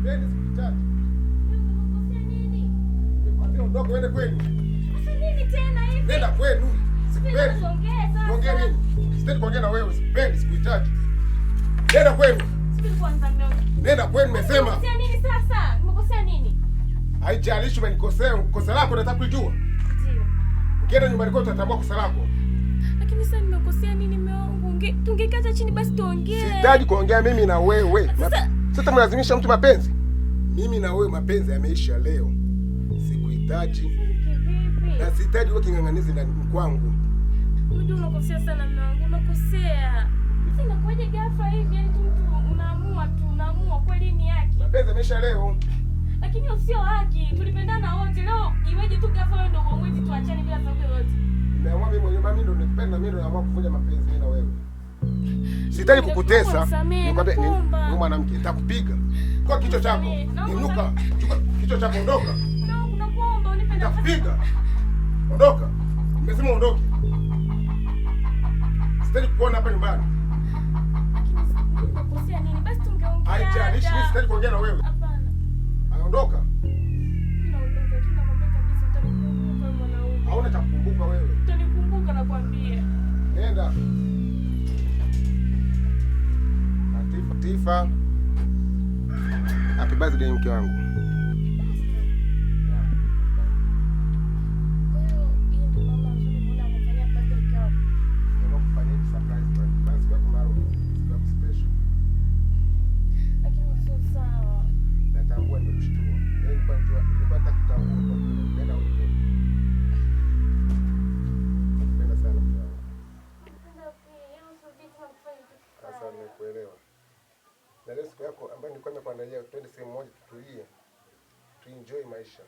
Sipendi, sikutaki. Nimekosea nini? Nikwambia ondoka uende kwenu. Sasa nini tena hivi? Nenda kwenu. Sipendi. Ongea sasa. Ongea nini? Sitaki kuongea na wewe. Sipendi, sikutaki. Nenda kwenu. Sipendi kwanza mmeona. Nenda kwenu nimesema. Nimekosea nini sasa? Nimekosea nini? Haijalishi umenikosea, kosa lako nataka kujua. Ndio. Ukienda nyumbani kwetu utatambua kosa lako. Lakini sasa nimekosea nini mume wangu? Tungekata chini basi tuongee. Sihitaji kuongea mimi na wewe. Sasa mlazimisha mtu mapenzi. Mimi na wewe mapenzi yameisha leo. Sikuhitaji. Na sihitaji wewe king'ang'anizi ndani kwangu. Unajua unakosea sana mume wangu, unakosea. Sasa inakuwaje ghafla hivi? Yaani mtu unaamua kweli ni haki. Mapenzi yameisha leo. Lakini sio haki. Tulipendana wote. Leo iweje tu ghafla wewe ndio uamue tuachane bila sababu yoyote? Nimeamua mimi mwenyewe, mimi ndo nikipenda, mimi ndo naamua kufanya mapenzi mimi na wewe. Sihitaji kukutesa. Nikwambia ni mwanamke nitakupiga. Kwa kichwa chako. Inuka. Chukua kichwa chako, ondoka. No, unakuomba unipenda. Nitakupiga. Ondoka. Nimesema ondoke. Sitaki kuona hapa nyumbani. Lakini unakosea nini? Basi tungeongea. Haijalishi, mimi sitaki kuongea na wewe. Hapana. Ondoka. Naondoka. Tunakwambia kabisa utanikumbuka mwanaume. Hauna cha kukumbuka wewe. Utanikumbuka nakwambia. Nenda. Tifa. Happy birthday mke wangu. Nimekuelewa. Na leo siku yako ambayo nilikuwa nimekuandalia, twende sehemu moja tutulie. Tuenjoy maisha.